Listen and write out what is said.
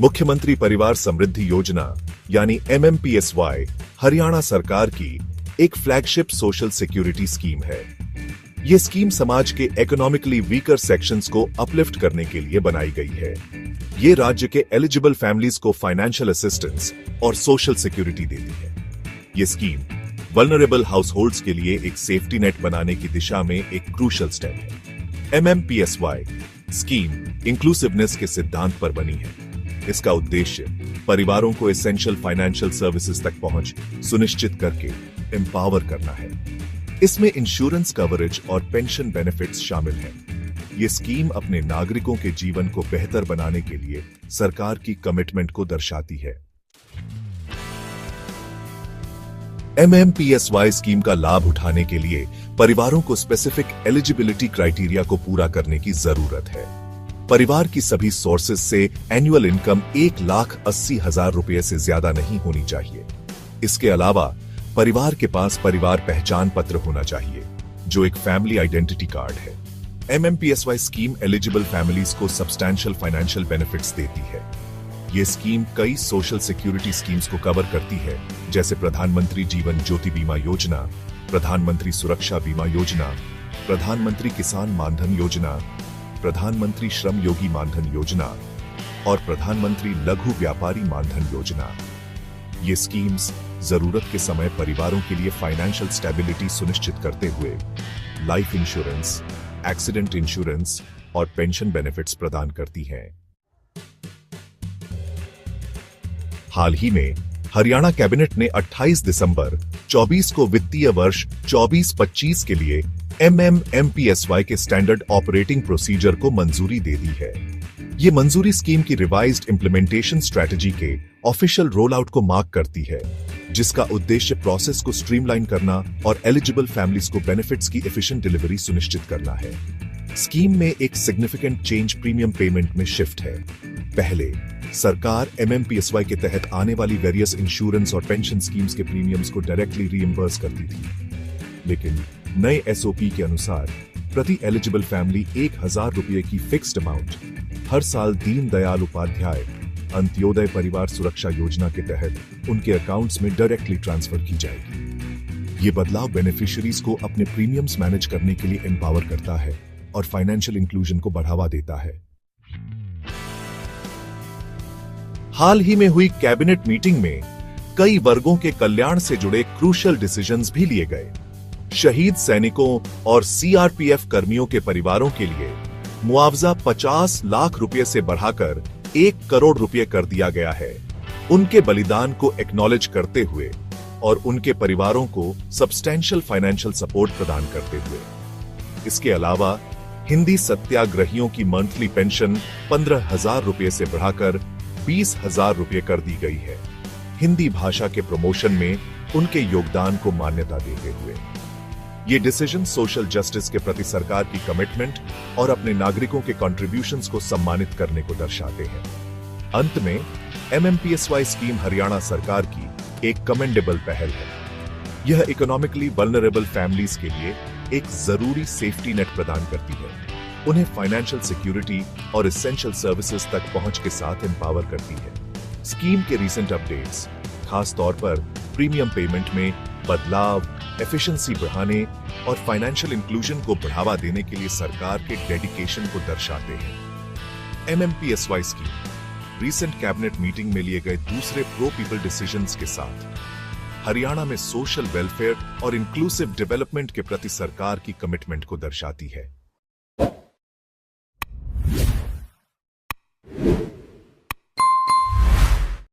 मुख्यमंत्री परिवार समृद्धि योजना यानी MMPSY हरियाणा सरकार की एक फ्लैगशिप सोशल सिक्योरिटी स्कीम है। ये स्कीम समाज के इकोनॉमिकली वीकर सेक्शंस को अपलिफ्ट करने के लिए बनाई गई है। ये राज्य के एलिजिबल फैमिलीज को फाइनेंशियल असिस्टेंस और सोशल सिक्योरिटी देती है। ये स्कीम वल्नरेबल हाउसहोल्ड्स के लिए एक सेफ्टी नेट बनाने की दिशा में एक क्रूशियल स्टेप है। MMPSY स्कीम इंक्लूसिवनेस के सिद्धांत पर बनी है। इसका उद्देश्य परिवारों को एसेंशियल फाइनेंशियल सर्विसेज तक पहुंच सुनिश्चित करके एम्पावर करना है। इसमें इंश्योरेंस कवरेज और पेंशन बेनिफिट्स शामिल हैं। ये स्कीम अपने नागरिकों के जीवन को बेहतर बनाने के लिए सरकार की कमिटमेंट को दर्शाती है। MMPSY स्कीम का लाभ उठाने के लिए परिवारों को स्पेसिफिक एलिजिबिलिटी क्राइटेरिया को पूरा करने की जरूरत है। परिवार की सभी सोर्सेज से एनुअल इनकम 1,80,000 रुपए से ज्यादा नहीं होनी चाहिए। इसके अलावा परिवार के पास परिवार पहचान पत्र होना चाहिए, जो एक फैमिली आइडेंटिटी कार्ड है। MMPSY स्कीम एलिजिबल फैमिलीज को सब्सटैंशियल फाइनेंशियल बेनिफिट्स देती है। ये स्कीम कई सोशल सिक्योरिटी स्कीम्स को कवर करती है, जैसे प्रधानमंत्री जीवन ज्योति बीमा योजना, प्रधानमंत्री सुरक्षा बीमा योजना, प्रधानमंत्री किसान मानधन योजना, प्रधानमंत्री श्रम योगी मानधन योजना और प्रधानमंत्री लघु व्यापारी मानधन योजना। ये स्कीम्स जरूरत के समय परिवारों के लिए फाइनेंशियल स्टेबिलिटी सुनिश्चित करते हुए लाइफ इंश्योरेंस, एक्सीडेंट इंश्योरेंस और पेंशन बेनिफिट्स प्रदान करती हैं। हाल ही में हरियाणा कैबिनेट ने 28 दिसंबर 24 को वित्तीय वर्ष 24-25 के लिए MMPSY के स्टैंडर्ड ऑपरेटिंग प्रोसीजर को मंजूरी दे दी है। ये मंजूरी स्कीम की रिवाइज्ड इंप्लीमेंटेशन स्ट्रेटजी के ऑफिशियल रोल आउट को मार्क करती है, जिसका उद्देश्य प्रोसेस को स्ट्रीमलाइन करना और एलिजिबल फैमिलीज को बेनिफिट्स की एफिशिएंट डिलीवरी सुनिश्चित करना है। स्कीम में एक सिग्निफिकेंट चेंज प्रीमियम पेमेंट में शिफ्ट है। पहले सरकार MMPSY के तहत आने वाली वेरियस इंश्योरेंस और पेंशन स्कीम्स के प्रीमियम्स को डायरेक्टली रीइंबर्स करती थी, लेकिन नए SOP के अनुसार प्रति एलिजिबल फैमिली 1,000 रुपए की फिक्स्ड अमाउंट हर साल दीन दयाल उपाध्याय अंत्योदय परिवार सुरक्षा योजना के तहत उनके अकाउंट्स में डायरेक्टली ट्रांसफर की जाएगी। ये बदलाव बेनिफिशियरीज को अपने प्रीमियम्स मैनेज करने के लिए एम्पावर करता है और फाइनेंशियल इंक्लूजन को बढ़ावा देता है। हाल ही में हुई कैबिनेट मीटिंग में कई वर्गों के कल्याण से जुड़े क्रूशियल डिसीजंस भी लिए गए। शहीद सैनिकों और CRPF कर्मियों के परिवारों के लिए मुआवजा 50 लाख रुपए से बढ़ाकर 1 करोड़ रुपए कर दिया गया है। उनके बलिदान को एक्नॉलेज करते हुए और उनके परिवारों को सब्सटैंशियल फाइनेंशियल सपोर्ट प्रदान करते हुए। इसके अलावा हिंदी सत्याग्रहियों की मंथली पेंशन 15,000 रुपए से बढ़ाकर 20,000 रुपए कर दी गई है। हिंदी भाषा के प्रमोशन में उनके योगदान को मान्यता देते हुए ये डिसीजन सोशल जस्टिस के प्रति सरकार की कमिटमेंट और अपने नागरिकों के कंट्रीब्यूशंस को सम्मानित करने को दर्शाते हैं। अंत में MMPSY स्कीम हरियाणा सरकार की एक कमेंडेबल पहल है। यह इकोनॉमिकली वल्नरेबल फैमिलीज के लिए एक जरूरी सेफ्टी नेट प्रदान करती है, उन्हें फाइनेंशियल सिक्योरिटी और एसेंशियल सर्विसेज तक पहुंच के साथ एम्पावर करती है। स्कीम के रीसेंट अपडेट्स खास तौर पर प्रीमियम पेमेंट में बदलाव, एफिशिएंसी बढ़ाने और फाइनेंशियल इंक्लूजन को बढ़ावा देने के लिए सरकार के डेडिकेशन को दर्शाते हैं। MMPSY scheme recent cabinet meeting में लिए गए दूसरे प्रो पीपल डिसीजंस के साथ हरियाणा में सोशल वेलफेयर और इंक्लूसिव डेवलपमेंट के प्रति सरकार की कमिटमेंट को दर्शाती है।